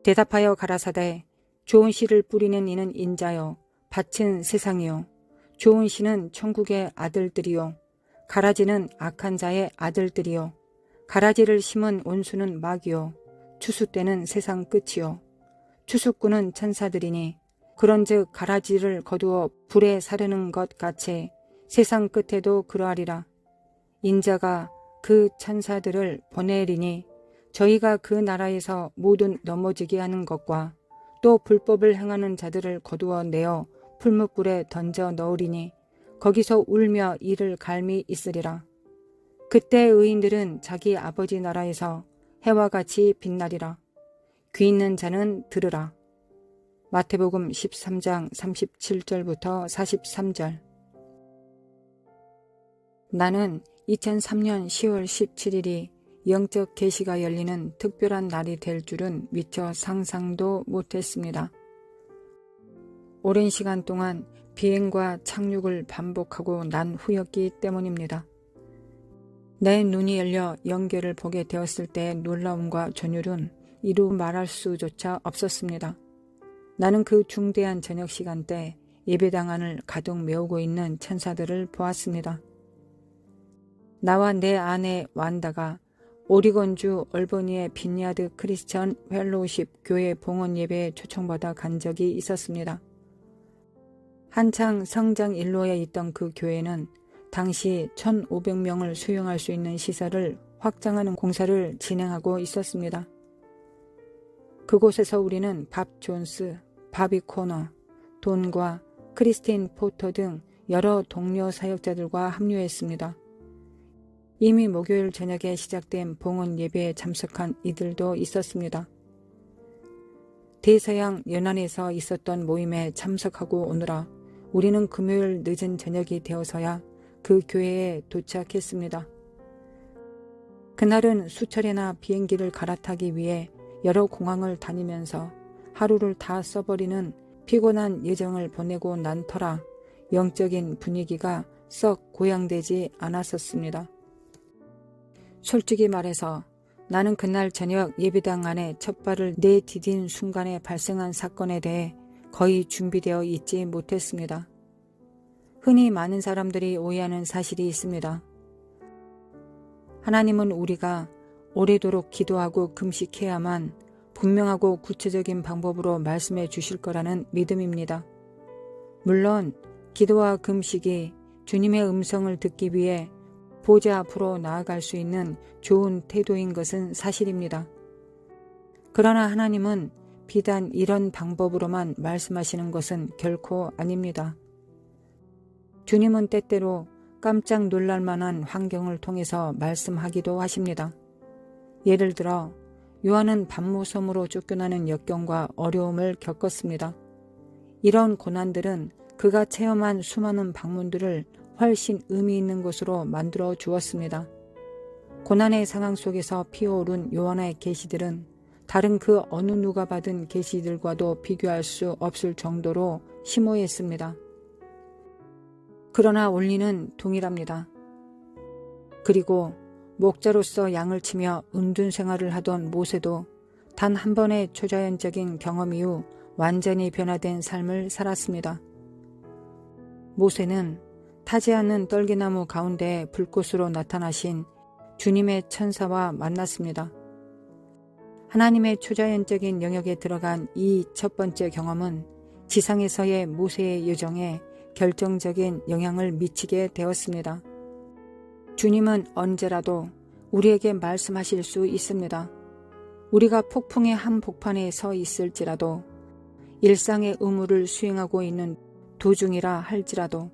대답하여 가라사대 좋은 씨를 뿌리는 이는 인자요 밭은 세상이요 좋은 씨는 천국의 아들들이요 가라지는 악한 자의 아들들이요 가라지를 심은 원수는 마귀요 추수 때는 세상 끝이요 추수꾼은 천사들이니 그런즉 가라지를 거두어 불에 사르는 것 같이 세상 끝에도 그러하리라. 인자가 그 천사들을 보내리니 저희가 그 나라에서 모든 넘어지게 하는 것과 또 불법을 행하는 자들을 거두어 내어 풀무불에 던져 넣으리니 거기서 울며 이를 갈미 있으리라. 그때 의인들은 자기 아버지 나라에서 해와 같이 빛나리라. 귀 있는 자는 들으라. 마태복음 13장 37절부터 43절. 나는 2003년 10월 17일이 영적 계시가 열리는 특별한 날이 될 줄은 미처 상상도 못했습니다. 오랜 시간 동안 비행과 착륙을 반복하고 난 후였기 때문입니다. 내 눈이 열려 영계를 보게 되었을 때의 놀라움과 전율은 이루 말할 수조차 없었습니다. 나는 그 중대한 저녁 시간대 예배당 안을 가득 메우고 있는 천사들을 보았습니다. 나와 내 아내 완다가 오리건주 얼버니의 빈야드 크리스천 펠로우십 교회 봉헌 예배에 초청받아 간 적이 있었습니다. 한창 성장 일로에 있던 그 교회는 당시 1,500명을 수용할 수 있는 시설을 확장하는 공사를 진행하고 있었습니다. 그곳에서 우리는 밥 존스, 바비 코너, 돈과 크리스틴 포터 등 여러 동료 사역자들과 합류했습니다. 이미 목요일 저녁에 시작된 봉헌 예배에 참석한 이들도 있었습니다. 대서양 연안에서 있었던 모임에 참석하고 오느라 우리는 금요일 늦은 저녁이 되어서야 그 교회에 도착했습니다. 그날은 수차례나 비행기를 갈아타기 위해 여러 공항을 다니면서 하루를 다 써버리는 피곤한 여정을 보내고 난 터라 영적인 분위기가 썩 고양되지 않았었습니다. 솔직히 말해서 나는 그날 저녁 예배당 안에 첫 발을 내디딘 순간에 발생한 사건에 대해 거의 준비되어 있지 못했습니다. 흔히 많은 사람들이 오해하는 사실이 있습니다. 하나님은 우리가 오래도록 기도하고 금식해야만 분명하고 구체적인 방법으로 말씀해 주실 거라는 믿음입니다. 물론 기도와 금식이 주님의 음성을 듣기 위해 보좌 앞으로 나아갈 수 있는 좋은 태도인 것은 사실입니다. 그러나 하나님은 비단 이런 방법으로만 말씀하시는 것은 결코 아닙니다. 주님은 때때로 깜짝 놀랄 만한 환경을 통해서 말씀하기도 하십니다. 예를 들어 요한은 밤모섬으로 쫓겨나는 역경과 어려움을 겪었습니다. 이런 고난들은 그가 체험한 수많은 방문들을 훨씬 의미 있는 것으로 만들어 주었습니다. 고난의 상황 속에서 피어오른 요한의 계시들은 다른 그 어느 누가 받은 계시들과도 비교할 수 없을 정도로 심오했습니다. 그러나 원리는 동일합니다. 그리고 목자로서 양을 치며 은둔 생활을 하던 모세도 단 한 번의 초자연적인 경험 이후 완전히 변화된 삶을 살았습니다. 모세는 타지 않는 떨기나무 가운데 불꽃으로 나타나신 주님의 천사와 만났습니다. 하나님의 초자연적인 영역에 들어간 이 첫 번째 경험은 지상에서의 모세의 여정에 결정적인 영향을 미치게 되었습니다. 주님은 언제라도 우리에게 말씀하실 수 있습니다. 우리가 폭풍의 한복판에 서 있을지라도, 일상의 의무를 수행하고 있는 도중이라 할지라도,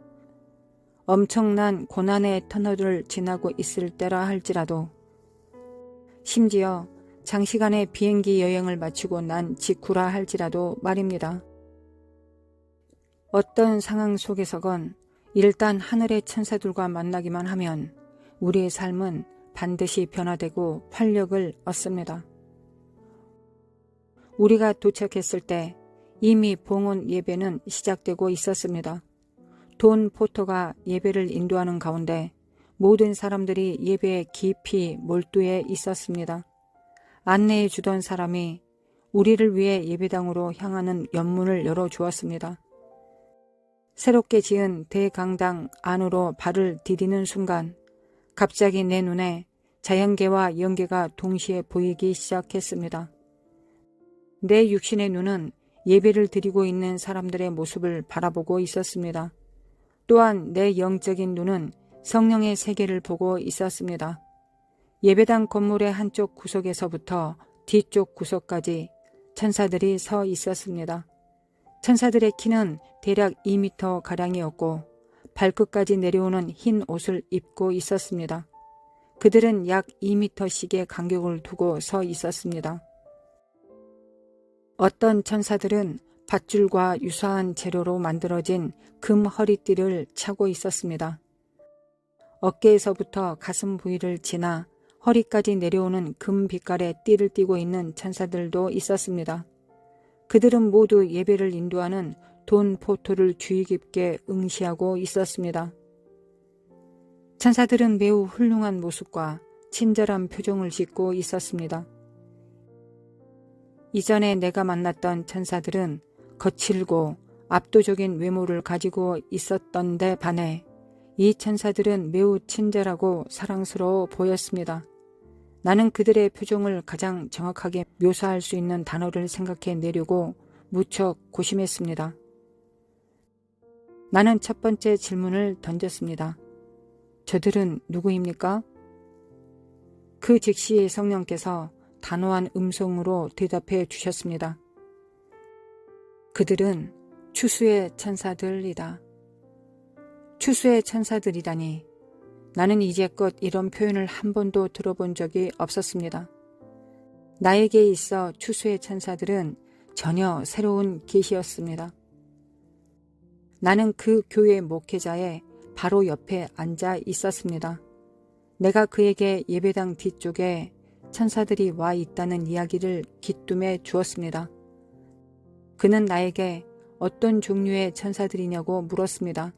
엄청난 고난의 터널을 지나고 있을 때라 할지라도, 심지어 장시간의 비행기 여행을 마치고 난 직후라 할지라도 말입니다. 어떤 상황 속에서건 일단 하늘의 천사들과 만나기만 하면 우리의 삶은 반드시 변화되고 활력을 얻습니다. 우리가 도착했을 때 이미 봉헌 예배는 시작되고 있었습니다. 돈 포터가 예배를 인도하는 가운데 모든 사람들이 예배에 깊이 몰두해 있었습니다. 안내해 주던 사람이 우리를 위해 예배당으로 향하는 연문을 열어주었습니다. 새롭게 지은 대강당 안으로 발을 디디는 순간 갑자기 내 눈에 자연계와 영계가 동시에 보이기 시작했습니다. 내 육신의 눈은 예배를 드리고 있는 사람들의 모습을 바라보고 있었습니다. 또한 내 영적인 눈은 성령의 세계를 보고 있었습니다. 예배당 건물의 한쪽 구석에서부터 뒤쪽 구석까지 천사들이 서 있었습니다. 천사들의 키는 대략 2m가량이었고 발끝까지 내려오는 흰 옷을 입고 있었습니다. 그들은 약 2m씩의 간격을 두고 서 있었습니다. 어떤 천사들은 밧줄과 유사한 재료로 만들어진 금 허리띠를 차고 있었습니다. 어깨에서부터 가슴 부위를 지나 허리까지 내려오는 금 빛깔의 띠를 띠고 있는 천사들도 있었습니다. 그들은 모두 예배를 인도하는 돈 포토를 주의 깊게 응시하고 있었습니다. 천사들은 매우 훌륭한 모습과 친절한 표정을 짓고 있었습니다. 이전에 내가 만났던 천사들은 거칠고 압도적인 외모를 가지고 있었던데 반해 이 천사들은 매우 친절하고 사랑스러워 보였습니다. 나는 그들의 표정을 가장 정확하게 묘사할 수 있는 단어를 생각해 내려고 무척 고심했습니다. 나는 첫 번째 질문을 던졌습니다. 저들은 누구입니까? 그 즉시 성령께서 단호한 음성으로 대답해 주셨습니다. 그들은 추수의 천사들이다. 추수의 천사들이라니 나는 이제껏 이런 표현을 한 번도 들어본 적이 없었습니다. 나에게 있어 추수의 천사들은 전혀 새로운 계시였습니다. 나는 그 교회 목회자의 바로 옆에 앉아 있었습니다. 내가 그에게 예배당 뒤쪽에 천사들이 와 있다는 이야기를 귀뜸해 주었습니다. 그는 나에게 어떤 종류의 천사들이냐고 물었습니다.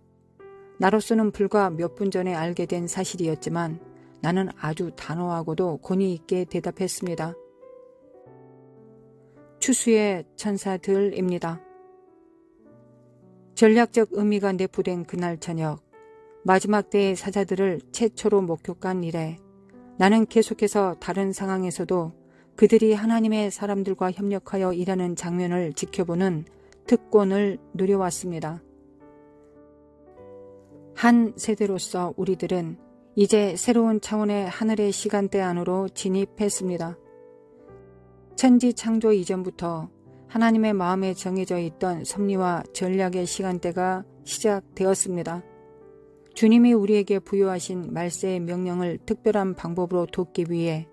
나로서는 불과 몇 분 전에 알게 된 사실이었지만 나는 아주 단호하고도 권위 있게 대답했습니다. 추수의 천사들입니다. 전략적 의미가 내포된 그날 저녁, 마지막 때의 사자들을 최초로 목격한 이래 나는 계속해서 다른 상황에서도 그들이 하나님의 사람들과 협력하여 일하는 장면을 지켜보는 특권을 누려왔습니다. 한 세대로서 우리들은 이제 새로운 차원의 하늘의 시간대 안으로 진입했습니다. 천지 창조 이전부터 하나님의 마음에 정해져 있던 섭리와 전략의 시간대가 시작되었습니다. 주님이 우리에게 부여하신 말세의 명령을 특별한 방법으로 돕기 위해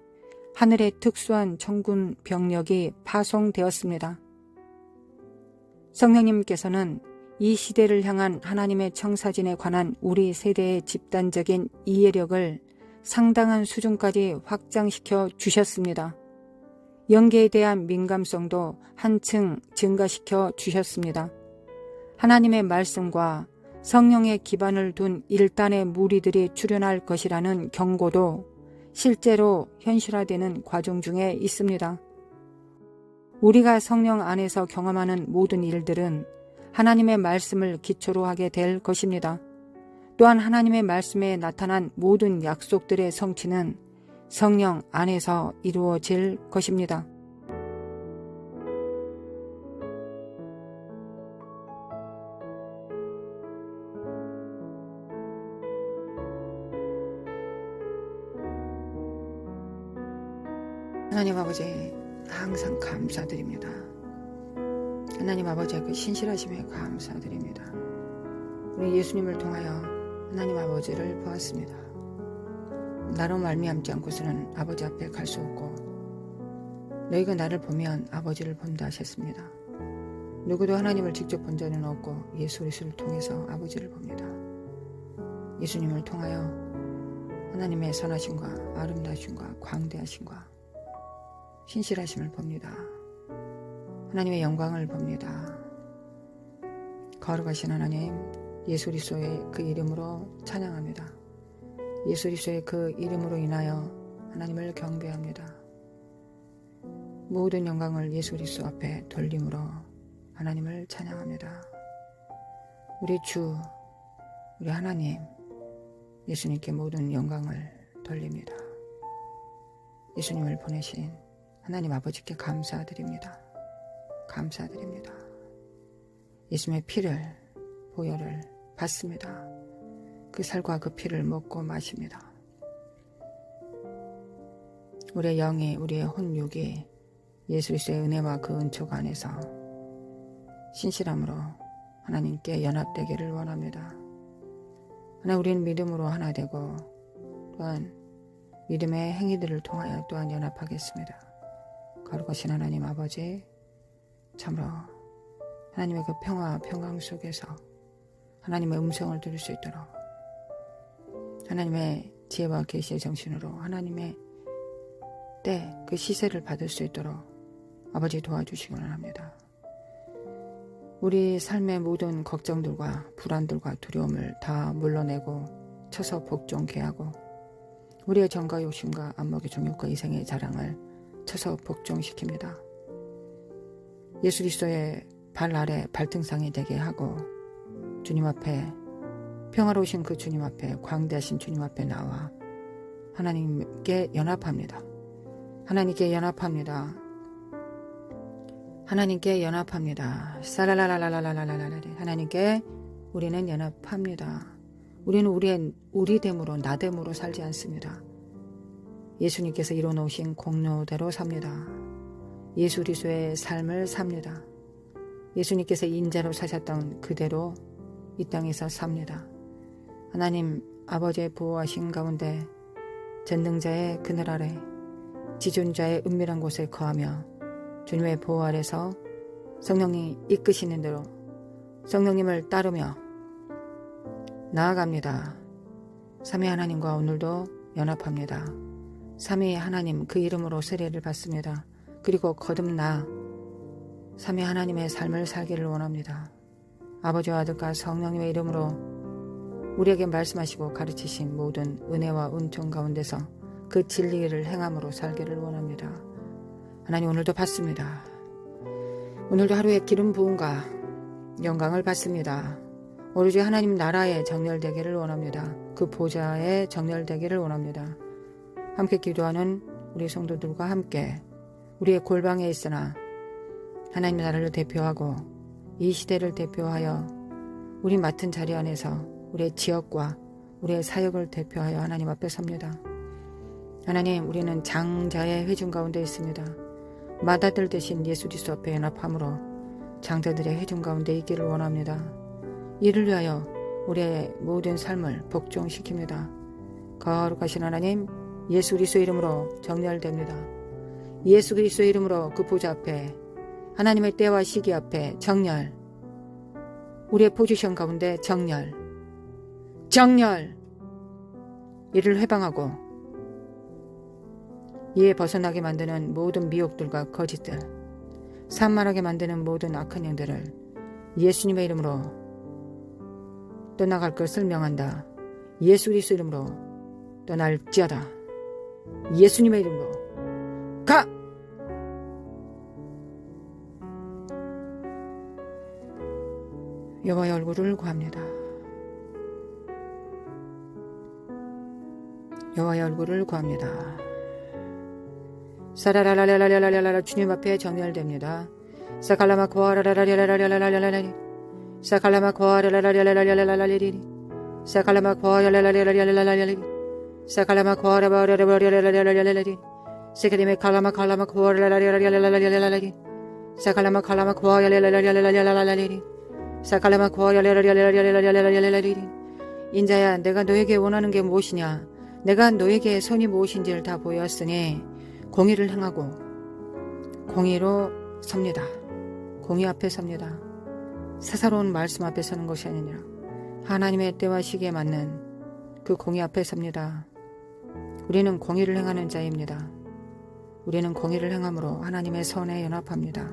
하늘의 특수한 천군 병력이 파송되었습니다. 성령님께서는 이 시대를 향한 하나님의 청사진에 관한 우리 세대의 집단적인 이해력을 상당한 수준까지 확장시켜 주셨습니다. 영계에 대한 민감성도 한층 증가시켜 주셨습니다. 하나님의 말씀과 성령의 기반을 둔 일단의 무리들이 출현할 것이라는 경고도 실제로 현실화되는 과정 중에 있습니다. 우리가 성령 안에서 경험하는 모든 일들은 하나님의 말씀을 기초로 하게 될 것입니다. 또한 하나님의 말씀에 나타난 모든 약속들의 성취는 성령 안에서 이루어질 것입니다. 하나님 아버지 항상 감사드립니다. 하나님 아버지의 그 신실하심에 감사드립니다. 우리 예수님을 통하여 하나님 아버지를 보았습니다. 나로 말미암지 않고서는 아버지 앞에 갈 수 없고 너희가 나를 보면 아버지를 본다 하셨습니다. 누구도 하나님을 직접 본 자는 없고 예수 그리스도를 통해서 아버지를 봅니다. 예수님을 통하여 하나님의 선하심과 아름다우심과 광대하심과 신실하심을 봅니다. 하나님의 영광을 봅니다. 거룩하신 하나님, 예수 그리스도의 그 이름으로 찬양합니다. 예수 그리스도의 그 이름으로 인하여 하나님을 경배합니다. 모든 영광을 예수 그리스도 앞에 돌림으로 하나님을 찬양합니다. 우리 주, 우리 하나님, 예수님께 모든 영광을 돌립니다. 예수님을 보내신 하나님 아버지께 감사드립니다. 감사드립니다. 예수님의 피를, 보혈을 받습니다. 그 살과 그 피를 먹고 마십니다. 우리의 영이, 우리의 혼육이 예수 그리스도의 은혜와 그 은총 안에서 신실함으로 하나님께 연합되기를 원합니다. 하나 우리는 믿음으로 하나 되고 또한 믿음의 행위들을 통하여 또한 연합하겠습니다. 거룩하신 하나님 아버지, 참으로 하나님의 그 평화, 평강 속에서 하나님의 음성을 들을 수 있도록 하나님의 지혜와 계시의 정신으로 하나님의 때 그 시세를 받을 수 있도록 아버지 도와주시기 원합니다. 우리 삶의 모든 걱정들과 불안들과 두려움을 다 물러내고 쳐서 복종케 하고 우리의 정과 욕심과 안목의 정욕과 이생의 자랑을 쳐서 복종시킵니다. 예수 그리스도의 발 아래 발등상이 되게 하고 주님 앞에 평화로우신 그 주님 앞에 광대하신 주님 앞에 나와 하나님께 연합합니다. 하나님께 연합합니다. 하나님께 연합합니다. 사라라라라라라라라라 하나님께 우리는 연합합니다. 우리는 우리됨으로 나됨으로 살지 않습니다. 예수님께서 이뤄놓으신 공로대로 삽니다. 예수 그리스도의 삶을 삽니다. 예수님께서 인자로 사셨던 그대로 이 땅에서 삽니다. 하나님 아버지의 보호하신 가운데 전능자의 그늘 아래 지존자의 은밀한 곳에 거하며 주님의 보호 아래서 성령님 이끄시는 대로 성령님을 따르며 나아갑니다. 삼위 하나님과 오늘도 연합합니다. 삼위 하나님 그 이름으로 세례를 받습니다. 그리고 거듭나 삼위 하나님의 삶을 살기를 원합니다. 아버지와 아들과 성령님의 이름으로 우리에게 말씀하시고 가르치신 모든 은혜와 은총 가운데서 그 진리를 행함으로 살기를 원합니다. 하나님 오늘도 받습니다. 오늘도 하루의 기름 부음과 영광을 받습니다. 오로지 하나님 나라에 정렬되기를 원합니다. 그 보좌에 정렬되기를 원합니다. 함께 기도하는 우리 성도들과 함께 우리의 골방에 있으나 하나님 나라를 대표하고 이 시대를 대표하여 우리 맡은 자리 안에서 우리의 지역과 우리의 사역을 대표하여 하나님 앞에 섭니다. 하나님 우리는 장자의 회중 가운데 있습니다. 맏아들 되신 예수 그리스도 앞에 연합함으로 장자들의 회중 가운데 있기를 원합니다. 이를 위하여 우리의 모든 삶을 복종시킵니다. 거룩하신 하나님 예수 그리스도 이름으로 정렬됩니다. 예수 그리스도 이름으로 그 보좌 앞에 하나님의 때와 시기 앞에 정렬, 우리의 포지션 가운데 정렬 이를 회방하고 이에 벗어나게 만드는 모든 미혹들과 거짓들, 산만하게 만드는 모든 악한 영들을 예수님의 이름으로 떠나갈 것을 명한다. 예수 그리스도 이름으로 떠날지어다. 예수님의 이름으로 가! 여호와의 얼굴을 구합니다. 여호와의 얼굴을 구합니다. 사라라라라라라라라 주님 앞에 정렬됩니다. 사칼라마 코아라라라라라라라라라라리 사칼라마 코아라라라라라라라라라리 사칼라마 코아라라라라라라라라리 사칼라마 코아라라라라라라라라리 세케데메 칼라마 코아라라라라라라라라라리 사칼라마 칼라마 코아라라라라라라라라리 사칼라마 코아라라라라라라라라라리 인자야 내가 너에게 원하는 게 무엇이냐 내가 너에게 선이 무엇인지를 다 보였으니 공의를 행하고 공의로 섭니다. 공의 앞에 섭니다. 사사로운 말씀 앞에 서는 것이 아니라 하나님의 때와 시기에 맞는 그 공의 앞에 섭니다. 우리는 공의를 행하는 자입니다. 우리는 공의를 행함으로 하나님의 선에 연합합니다.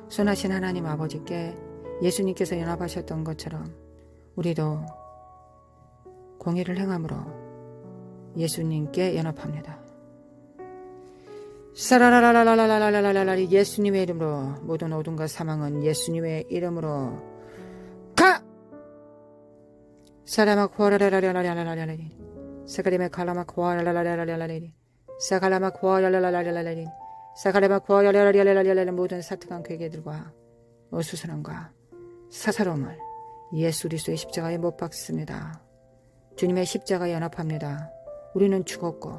선하신 하나님 아버지께 예수님께서 연합하셨던 것처럼 우리도 공의를 행함으로 예수님께 연합합니다. 사라라라라라라라라라라 예수님의 이름으로 모든 어둠과 사망은 예수님의 이름으로 가! 사라마 코아라라라라라라라라리 사카리메 칼라마 코아라라라라라라리 사칼라마 코아라라라라라라리 사칼라마 코아라라라라라라라 모든 사특한 괴계들과 어수선함과 사사로움을 예수 그리스도의 십자가에 못 박습니다. 주님의 십자가에 연합합니다. 우리는 죽었고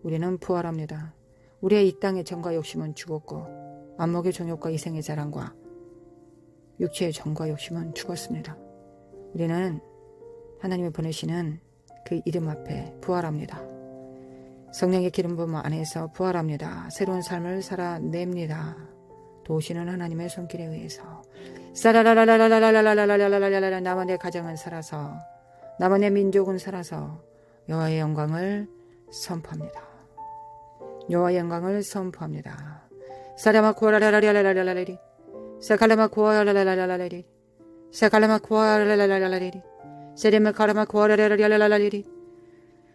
우리는 부활합니다. 우리의 이 땅의 정과 욕심은 죽었고 안목의 정욕과 이생의 자랑과 육체의 정과 욕심은 죽었습니다. 우리는 하나님이 보내시는 그 이름 앞에 부활합니다. 성령의 기름 부음 안에서 부활합니다. 새로운 삶을 살아냅니다. 도우시는 하나님의 손길에 의해서 사라라라라라라라라라라라라라 나와 내 가정은 살아서 나와 내 민족은 살아서 여호와의 영광을 선포합니다. 여호와의 영광을 선포합니다. 사라마 코아라라라라라라라리 사칼라마 코아라라라라라리 사칼라마 코아라라라라라리 세레마 카라마 코아라라라라라리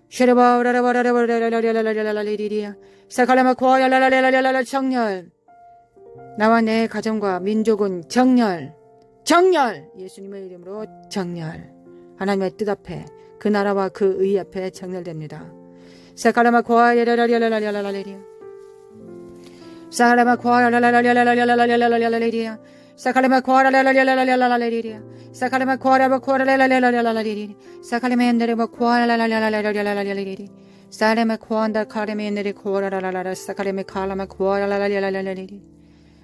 쉐레바라라라라라라라라라리리야 사칼라마 코아라라라라라라라 정렬 나와 내 가정과 민족은 정렬 예수님의 이름으로 정렬 하나님의 뜻 앞에 그 나라와 그 의 앞에 정렬됩니다. 사칼라마 코아라라라라라라라리야 사칼라마 코아라라라라라라라라라리야 사칼라마 코아라라라라라라라리야 사칼라마 코아라라라라라라라리야 사칼라마 엔데레마 코아라라라라라라라라리야 사레마 코안다 카레마 엔데레 코아라라라라 사칼라마 칼라마 코아라라라라라라리야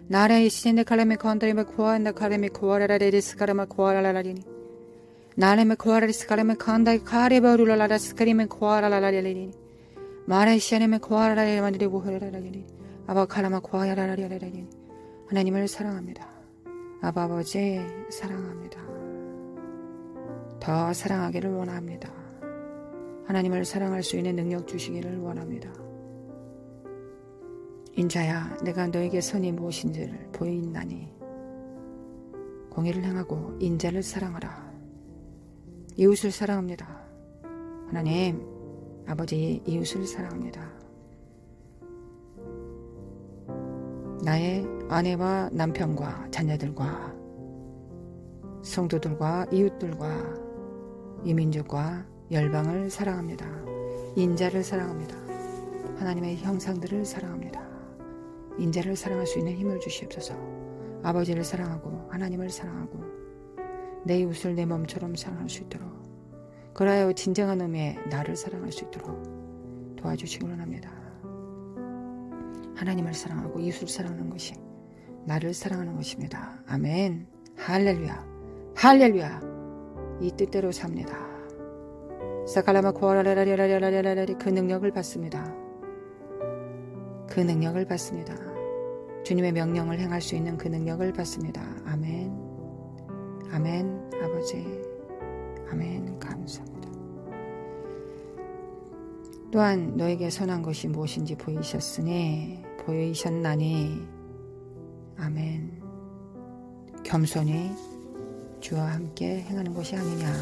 나라의 시인데 칼라마 컨트리마 코안다 카레마 코아라라라리 사칼라마 코아라라라리니 나레마 코아라리 사칼라마 컨다 카레바루라라라 사칼라마 코아라라라라리니 마레시아네마 코아라라라라리니 보헤라라라리니 아바 칼라마 코아라라라라리니 하나님을 사랑합니다. 아바 아버지 사랑합니다. 더 사랑하기를 원합니다. 하나님을 사랑할 수 있는 능력 주시기를 원합니다. 인자야 내가 너에게 선이 무엇인지를 보이나니 공의를 행하고 인자를 사랑하라. 이웃을 사랑합니다. 하나님 아버지 이웃을 사랑합니다. 나의 아내와 남편과 자녀들과 성도들과 이웃들과 이민족과 열방을 사랑합니다. 인자를 사랑합니다. 하나님의 형상들을 사랑합니다. 인자를 사랑할 수 있는 힘을 주시옵소서. 아버지를 사랑하고 하나님을 사랑하고 내 이웃을 내 몸처럼 사랑할 수 있도록 그라여 진정한 의미의 나를 사랑할 수 있도록 도와주시기 원합니다. 하나님을 사랑하고 이웃을 사랑하는 것이 나를 사랑하는 것입니다. 아멘. 할렐루야. 할렐루야. 이 뜻대로 삽니다. 사칼라마 코아라라라라라라라리 그 능력을 받습니다. 그 능력을 받습니다. 주님의 명령을 행할 수 있는 그 능력을 받습니다. 아멘. 아멘. 아버지. 아멘. 감사합니다. 또한 너에게 선한 것이 무엇인지 보이셨나니 아멘. 겸손히 주와 함께 행하는 것이 아니냐.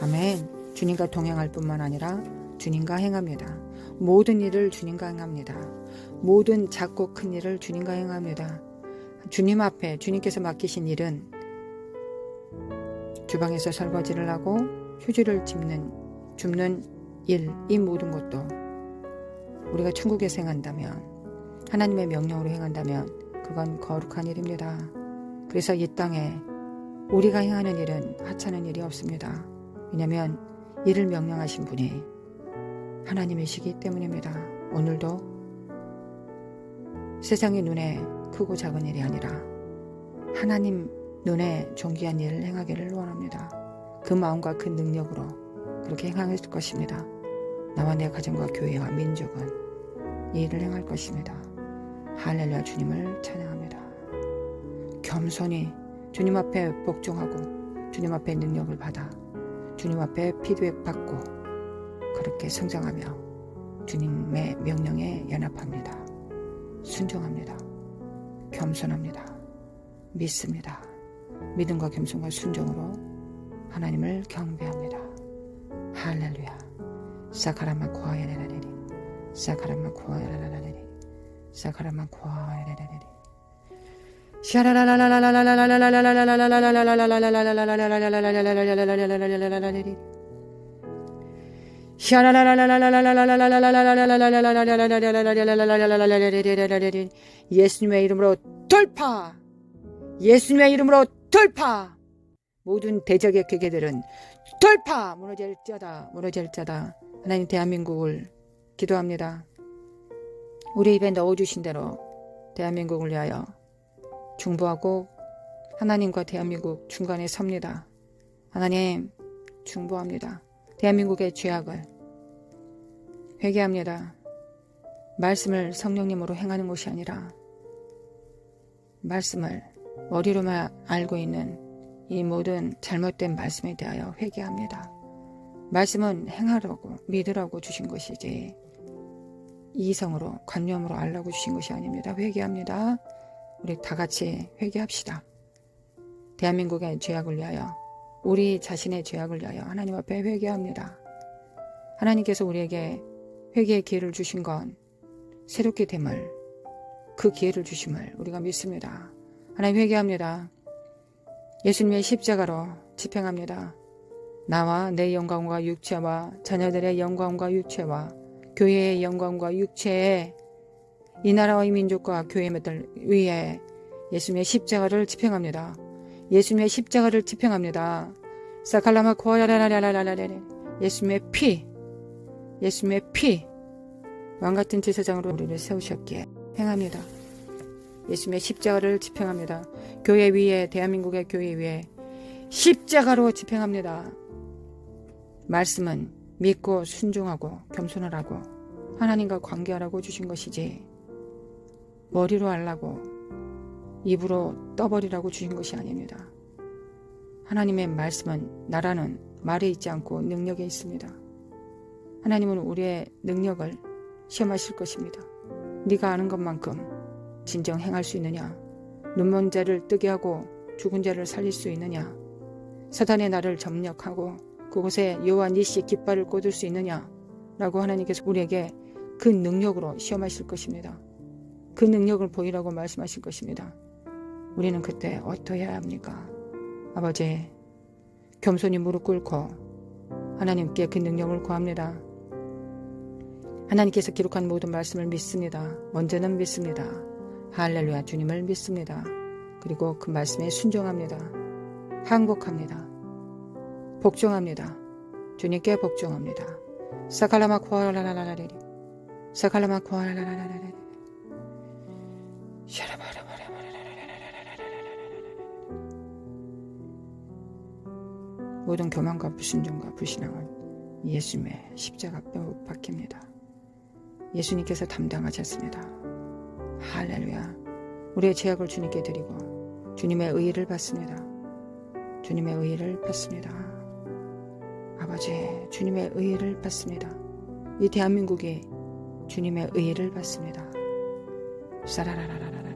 아멘. 주님과 동행할 뿐만 아니라 주님과 행합니다. 모든 일을 주님과 행합니다. 모든 작고 큰 일을 주님과 행합니다. 주님 앞에 주님께서 맡기신 일은 주방에서 설거지를 하고 휴지를 줍는 일, 이 모든 것도 우리가 천국에서 행한다면 하나님의 명령으로 행한다면 그건 거룩한 일입니다. 그래서 이 땅에 우리가 행하는 일은 하찮은 일이 없습니다. 왜냐하면 이를 명령하신 분이 하나님이시기 때문입니다. 오늘도 세상의 눈에 크고 작은 일이 아니라 하나님 눈에 존귀한 일을 행하기를 원합니다. 그 마음과 그 능력으로 그렇게 행할 것입니다. 나와 내 가정과 교회와 민족은 이 일을 행할 것입니다. 할렐루야. 주님을 찬양합니다. 겸손히 주님 앞에 복종하고 주님 앞에 능력을 받아 주님 앞에 피드백 받고 그렇게 성장하며 주님의 명령에 연합합니다. 순종합니다. 겸손합니다. 믿습니다. 믿음과 겸손과 순종으로 하나님을 경배합니다. 할렐루야. 사카라마 코아야라라리 사카라마 코아야라라리 예수님의 이름으로 돌파! 예수님의 이름으로 돌파! 모든 대적의 괴계들은 돌파! 무너질 자다. 하나님 대한민국을 기도합니다. 우리 입에 넣어주신 대로 대한민국을 위하여 중보하고 하나님과 대한민국 중간에 섭니다. 하나님 중보합니다. 대한민국의 죄악을 회개합니다. 말씀을 성령님으로 행하는 것이 아니라 말씀을 머리로만 알고 있는 이 모든 잘못된 말씀에 대하여 회개합니다. 말씀은 행하라고 믿으라고 주신 것이지 이성으로 관념으로 알라고 주신 것이 아닙니다. 회개합니다. 우리 다 같이 회개합시다. 대한민국의 죄악을 위하여 우리 자신의 죄악을 위하여 하나님 앞에 회개합니다. 하나님께서 우리에게 회개의 기회를 주신 건 새롭게 됨을 그 기회를 주심을 우리가 믿습니다. 하나님 회개합니다. 예수님의 십자가로 집행합니다. 나와 내 영광과 육체와 자녀들의 영광과 육체와 교회의 영광과 육체에 이 나라와 이 민족과 교회들 위에 예수님의 십자가를 집행합니다. 예수님의 십자가를 집행합니다. 사칼라마 코아라라라라라라라 예수님의 피 왕같은 제사장으로 우리를 세우셨기에 행합니다. 예수님의 십자가를 집행합니다. 교회 위에 대한민국의 교회 위에 십자가로 집행합니다. 말씀은 믿고 순종하고 겸손하라고 하나님과 관계하라고 주신 것이지 머리로 하려고 입으로 떠버리라고 주신 것이 아닙니다. 하나님의 말씀은 나라는 말에 있지 않고 능력에 있습니다. 하나님은 우리의 능력을 시험하실 것입니다. 네가 아는 것만큼 진정 행할 수 있느냐? 눈먼 자를 뜨게 하고 죽은 자를 살릴 수 있느냐? 사단의 나를 점령하고 그곳에 여호와 니시 깃발을 꽂을 수 있느냐? 라고 하나님께서 우리에게 그 능력으로 시험하실 것입니다. 그 능력을 보이라고 말씀하실 것입니다. 우리는 그때 어떠해야 합니까? 아버지, 겸손히 무릎 꿇고 하나님께 그 능력을 구합니다. 하나님께서 기록한 모든 말씀을 믿습니다. 먼저는 믿습니다. 할렐루야, 주님을 믿습니다. 그리고 그 말씀에 순종합니다. 항복합니다. 복종합니다. 주님께 복종합니다. 사칼라마 코아라라라라리 사칼라마 코아라라라라리 모든 교만과 불순종과 불신앙은 예수님의 십자가 뼈 박힙니다. 예수님께서 담당하셨습니다. 할렐루야. 우리의 죄악을 주님께 드리고 주님의 의의를 받습니다. 주님의 의의를 받습니다. 아버지, 주님의 의의를 받습니다. 이 대한민국이 주님의 의의를 받습니다. 사라라라라라라라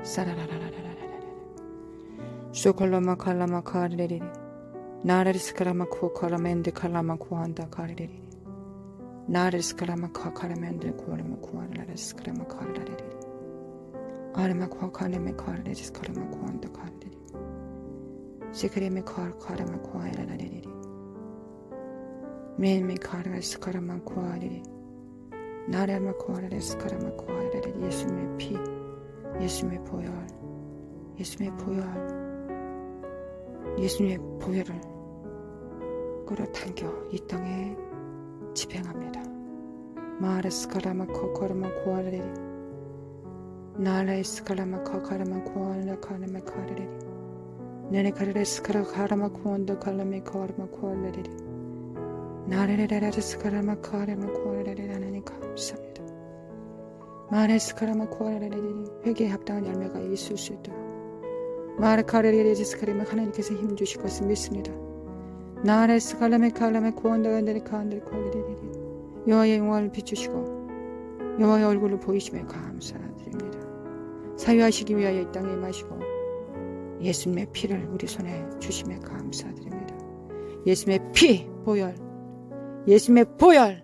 사라라라라라라라 소콜라마 칼라마 카르레리 나르스카라마 코카라멘데 칼라마 코한다 카르레리 나르스카라마 카카라멘데 코라마 코아라스카라마 카르레리 아르마 코카네메 카르레스카라마 코한다 카르레리 세크레메 카라마 코아라라레리 메메 카라스카라마 코아레리 나라마 코아라스카라마 코아라레리 예수님의 피, 예수님의 보혈, 예수님의 보혈, 예수님의 보혈을 끌어당겨 이 땅에 집행합니다. 마라스카라마 코카라마 코아라레리 나라스카라마 코카라마 코아라카라마 카라레리 네네카라스카라 카라마 코안다 칼라메 카라마 코아라레리 나레레레레스카라마 카라마 코아라레리 하나님 감사합니다. 마레스카라마 코아라레리 회개에 합당한 열매가 있을 수 있도록 마레카레리스카라마 하나님께서 힘주실 것을 믿습니다. 나레스카라메 칼라메 코안다간데리 카안데리 코아라레리 여호와의 영광을 비추시고 여호와의 얼굴을 보이심에 감사드립니다. 사유하시기 위하여 이 땅에 마시고 예수님의 피를 우리 손에 주심에 감사드립니다. 예수님의 피, 보혈, 예수님의 보혈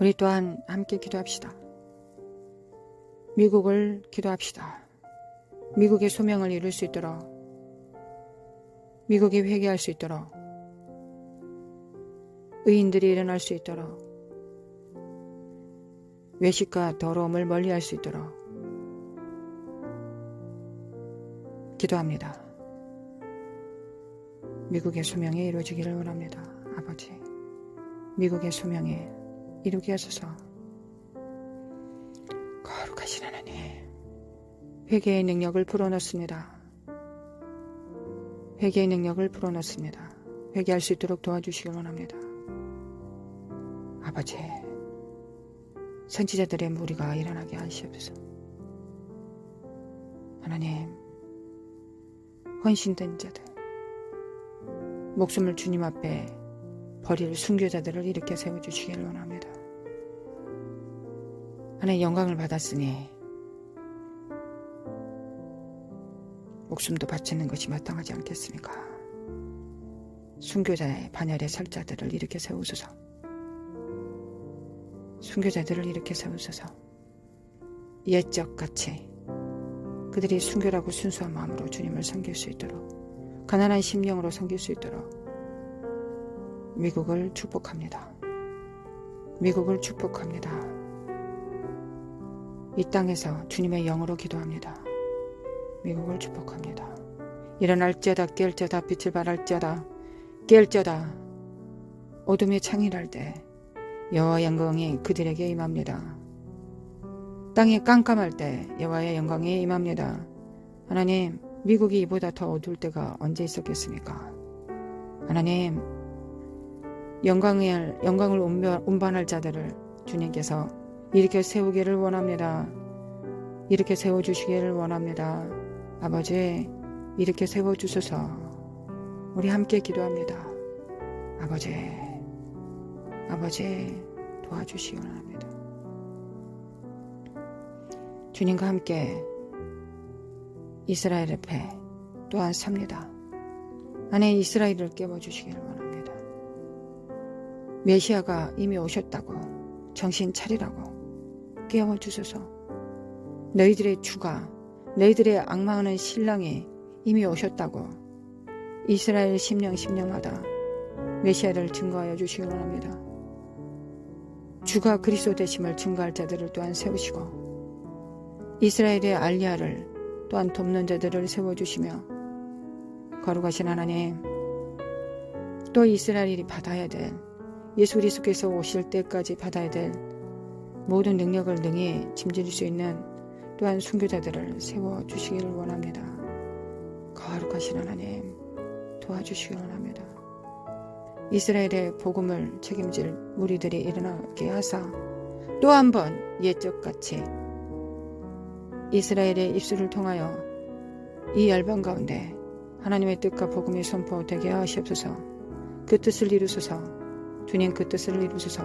우리 또한 함께 기도합시다. 미국을 기도합시다. 미국의 소명을 이룰 수 있도록, 미국이 회개할 수 있도록, 의인들이 일어날 수 있도록, 외식과 더러움을 멀리할 수 있도록 기도합니다. 미국의 소명이 이루어지기를 원합니다. 아버지, 미국의 소명이 이루게 하소서. 거룩하신 하나님, 회개의 능력을 불어넣습니다. 회개의 능력을 불어넣습니다. 회개할 수 있도록 도와주시길 원합니다. 아버지, 선지자들의 무리가 일어나게 하시옵소서. 하나님, 헌신된 자들, 목숨을 주님 앞에 버릴 순교자들을 일으켜 세워주시기를 원합니다. 하나님, 영광을 받았으니 목숨도 바치는 것이 마땅하지 않겠습니까? 순교자의 반열에 설 자들을 일으켜 세우소서. 순교자들을 일으켜 세우소서. 옛적같이 그들이 순교라고 순수한 마음으로 주님을 섬길 수 있도록, 가난한 심령으로 섬길 수 있도록 미국을 축복합니다. 미국을 축복합니다. 이 땅에서 주님의 영으로 기도합니다. 미국을 축복합니다. 일어날지어다 깰지어다 빛을 발할지어다 깰지어다. 어둠이 창일할 때 여호와의 영광이 그들에게 임합니다. 땅이 깜깜할 때 여호와의 영광이 임합니다. 하나님, 미국이 이보다 더 어두울 때가 언제 있었겠습니까? 하나님, 영광을 운반할 자들을 주님께서 일으켜 세우기를 원합니다. 일으켜 세워주시기를 원합니다. 아버지, 일으켜 세워주소서. 우리 함께 기도합니다. 아버지 도와주시기 원합니다. 주님과 함께 이스라엘의 배 또한 삽니다. 안에 이스라엘을 깨워주시기를 원합니다. 메시아가 이미 오셨다고 정신 차리라고 깨워주소서. 너희들의 주가, 너희들의 악마하는 신랑이 이미 오셨다고 이스라엘 심령마다 메시아를 증거하여 주시기 원합니다. 주가 그리스도 되심을 증거할 자들을 또한 세우시고 이스라엘의 알리야를 또한 돕는 자들을 세워주시며, 거룩하신 하나님, 또 이스라엘이 받아야 될, 예수 그리스도께서 오실 때까지 받아야 될 모든 능력을 능히 짐질 수 있는 또한 순교자들을 세워주시기를 원합니다. 거룩하신 하나님, 도와주시기 원합니다. 이스라엘의 복음을 책임질 무리들이 일어나게 하사 또 한 번 옛적같이 이스라엘의 입술을 통하여 이 열방 가운데 하나님의 뜻과 복음이 선포되게 하시옵소서. 그 뜻을 이루소서. 주님, 그 뜻을 이루소서.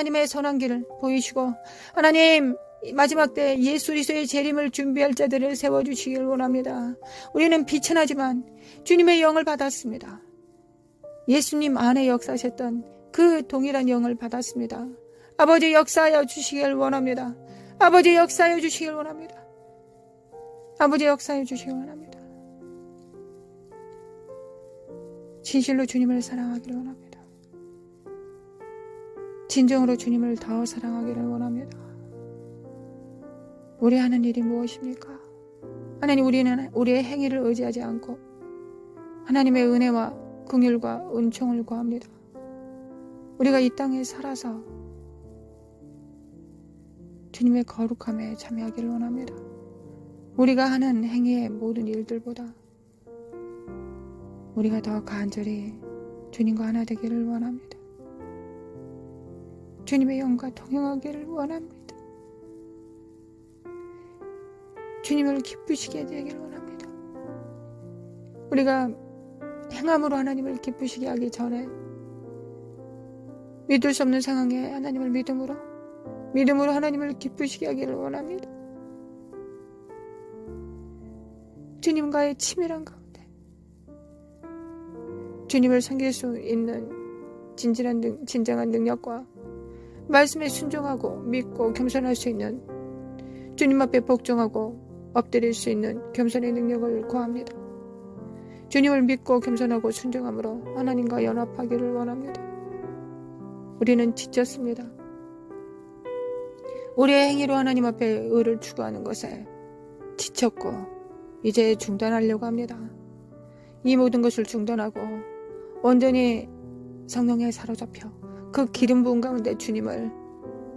하나님의 선한 길을 보이시고 하나님 마지막 때 예수 그리스도의 재림을 준비할 자들을 세워주시길 원합니다. 우리는 비천하지만 주님의 영을 받았습니다. 예수님 안에 역사하셨던 그 동일한 영을 받았습니다. 아버지 역사하여 주시길 원합니다. 아버지 역사하여 주시길 원합니다. 아버지 역사하여 주시길 원합니다. 진실로 주님을 사랑하기를 원합니다. 진정으로 주님을 더 사랑하기를 원합니다. 우리 하는 일이 무엇입니까? 하나님, 우리는 우리의 행위를 의지하지 않고 하나님의 은혜와 긍휼과 은총을 구합니다. 우리가 이 땅에 살아서 주님의 거룩함에 참여하기를 원합니다. 우리가 하는 행위의 모든 일들보다 우리가 더 간절히 주님과 하나 되기를 원합니다. 주님의 영과 동행하기를 원합니다. 주님을 기쁘시게 되기를 원합니다. 우리가 행함으로 하나님을 기쁘시게 하기 전에 믿을 수 없는 상황에 하나님을 믿음으로 하나님을 기쁘시게 하기를 원합니다. 주님과의 친밀한 가운데 주님을 섬길 수 있는 진정한 능력과 말씀에 순종하고 믿고 겸손할 수 있는 주님 앞에 복종하고 엎드릴 수 있는 겸손의 능력을 구합니다. 주님을 믿고 겸손하고 순종함으로 하나님과 연합하기를 원합니다. 우리는 지쳤습니다. 우리의 행위로 하나님 앞에 의를 추구하는 것에 지쳤고 이제 중단하려고 합니다. 이 모든 것을 중단하고 온전히 성령에 사로잡혀 그 기름 부은 가운데 주님을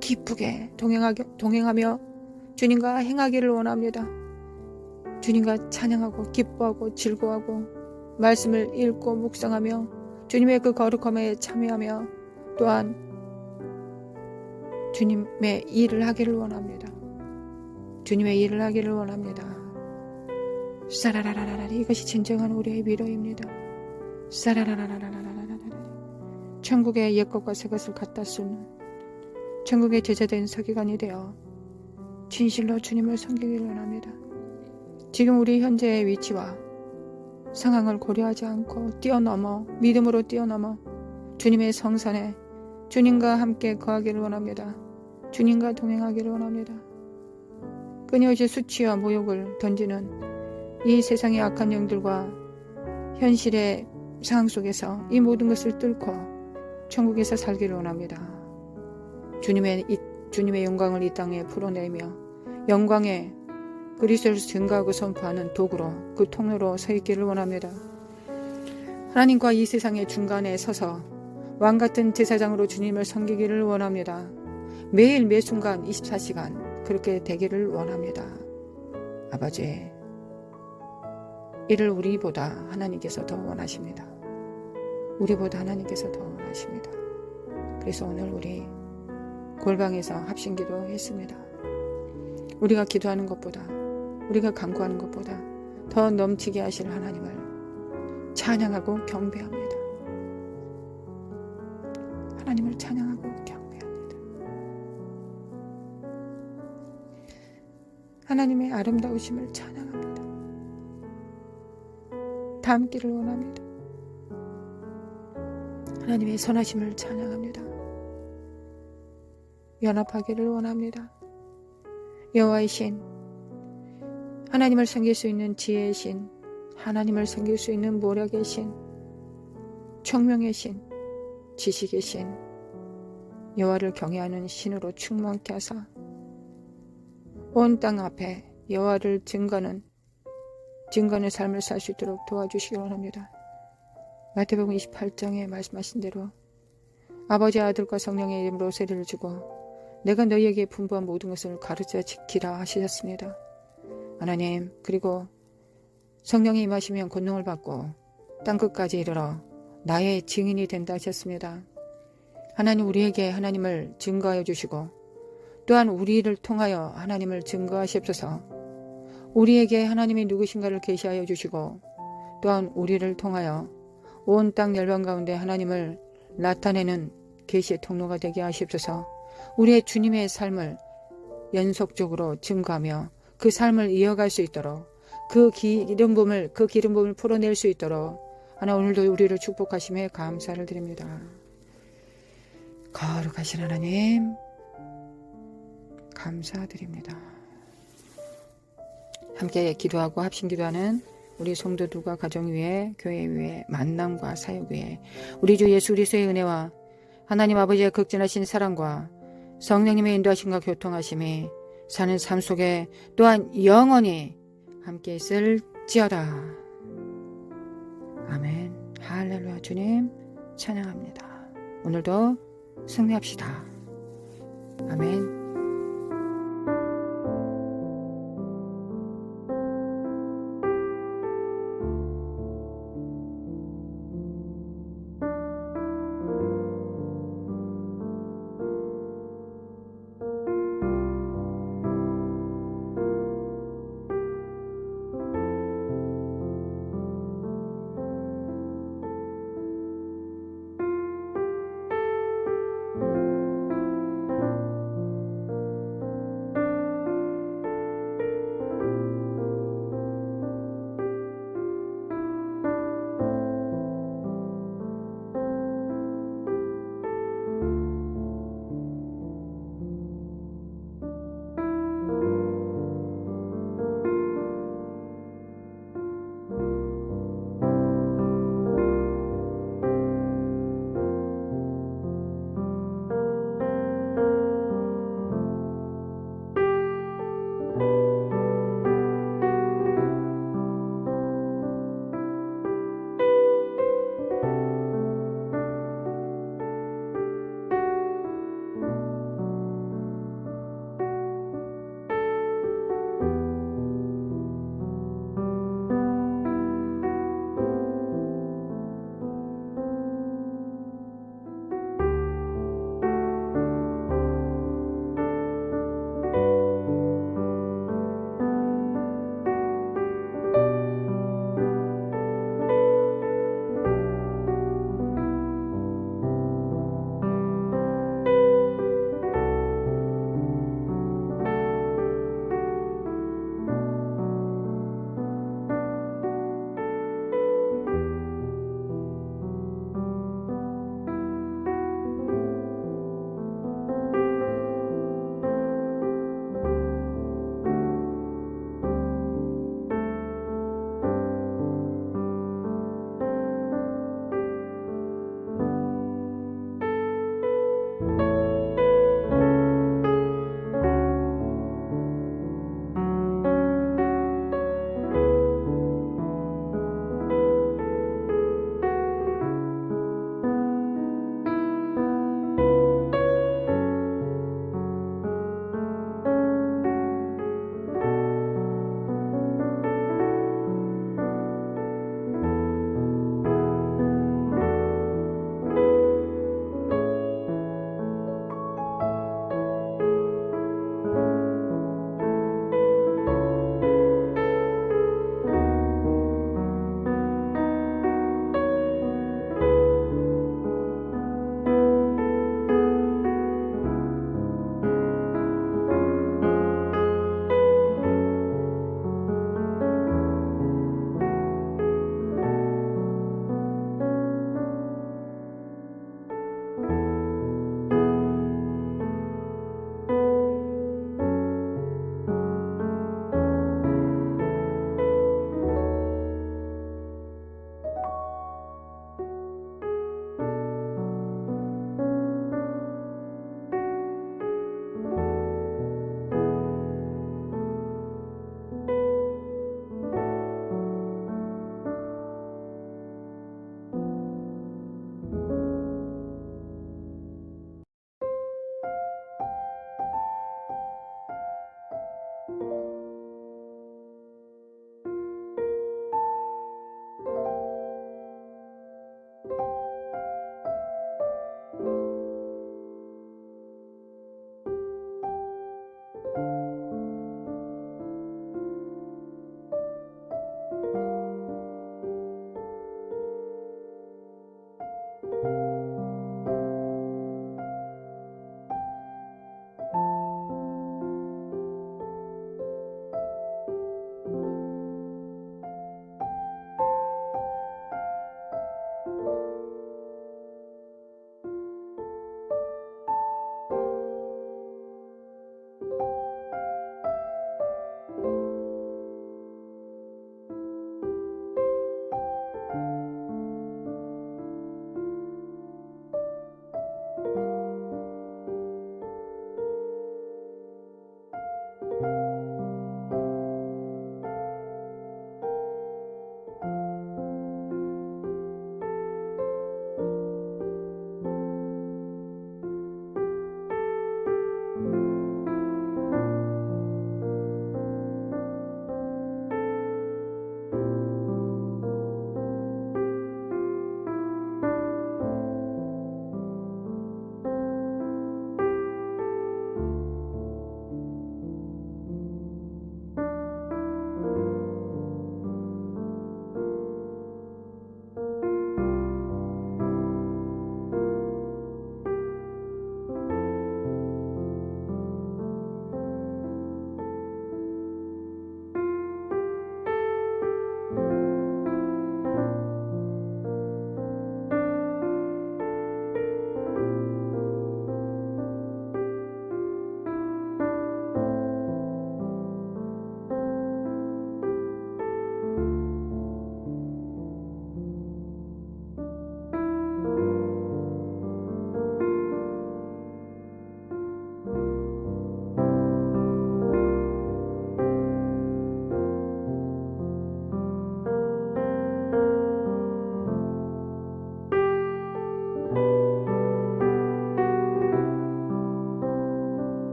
기쁘게 동행하며 주님과 행하기를 원합니다. 주님과 찬양하고 기뻐하고 즐거워하고 말씀을 읽고 묵상하며 주님의 그 거룩함에 참여하며 또한 주님의 일을 하기를 원합니다. 주님의 일을 하기를 원합니다. 사라라라라라, 이것이 진정한 우리의 위로입니다. 사라라라라라라라라, 천국의 옛것과 새것을 갖다 쓰는 천국의 제자된 서기관이 되어 진실로 주님을 섬기기를 원합니다. 지금 우리 현재의 위치와 상황을 고려하지 않고 믿음으로 뛰어넘어 주님의 성산에 주님과 함께 거하기를 원합니다. 주님과 동행하기를 원합니다. 끊임없이 수치와 모욕을 던지는 이 세상의 악한 영들과 현실의 상황 속에서 이 모든 것을 뚫고 천국에서 살기를 원합니다. 주님의 영광을 이 땅에 풀어내며 영광의 그리스도를 증거하고 선포하는 도구로 그 통로로 서 있기를 원합니다. 하나님과 이 세상의 중간에 서서 왕같은 제사장으로 주님을 섬기기를 원합니다. 매일 매순간 24시간 그렇게 되기를 원합니다. 아버지, 이를 우리보다 하나님께서 더 원하십니다. 우리보다 하나님께서 더 원하십니다. 그래서 오늘 우리 골방에서 합심기도 했습니다. 우리가 기도하는 것보다, 우리가 간구하는 것보다 더 넘치게 하실 하나님을 찬양하고 경배합니다. 하나님을 찬양하고 경배합니다. 하나님의 아름다우심을 찬양합니다. 닮기를 원합니다. 하나님의 선하심을 찬양합니다. 연합하기를 원합니다. 여호와의 신, 하나님을 섬길 수 있는 지혜의 신, 하나님을 섬길 수 있는 모력의 신, 총명의 신, 지식의 신, 여호와를 경외하는 신으로 충만케 하사 온 땅 앞에 여호와를 증거하는 삶을 살 수 있도록 도와주시기 원합니다. 마태복음 28장에 말씀하신 대로 아버지, 아들과 성령의 이름으로 세례를 주고 내가 너희에게 분부한 모든 것을 가르쳐 지키라 하셨습니다. 하나님, 그리고 성령이 임하시면 권능을 받고 땅끝까지 이르러 나의 증인이 된다 하셨습니다. 하나님, 우리에게 하나님을 증거하여 주시고 또한 우리를 통하여 하나님을 증거하시옵소서. 우리에게 하나님이 누구신가를 계시하여 주시고 또한 우리를 통하여 온 땅 열방 가운데 하나님을 나타내는 계시의 통로가 되게 하시옵소서. 우리의 주님의 삶을 연속적으로 증거하며 그 삶을 이어갈 수 있도록 그 기름 부음을 풀어낼 수 있도록 하나님, 오늘도 우리를 축복하심에 감사를 드립니다. 거룩하신 하나님, 감사드립니다. 함께 기도하고 합심기도하는 우리 성도들과 가정 위에, 교회 위에, 만남과 사역 위에 우리 주 예수 그리스도의 은혜와 하나님 아버지의 극진하신 사랑과 성령님의 인도하심과 교통하심이 사는 삶 속에 또한 영원히 함께 있을지어다. 아멘. 할렐루야. 주님 찬양합니다. 오늘도 승리합시다. 아멘.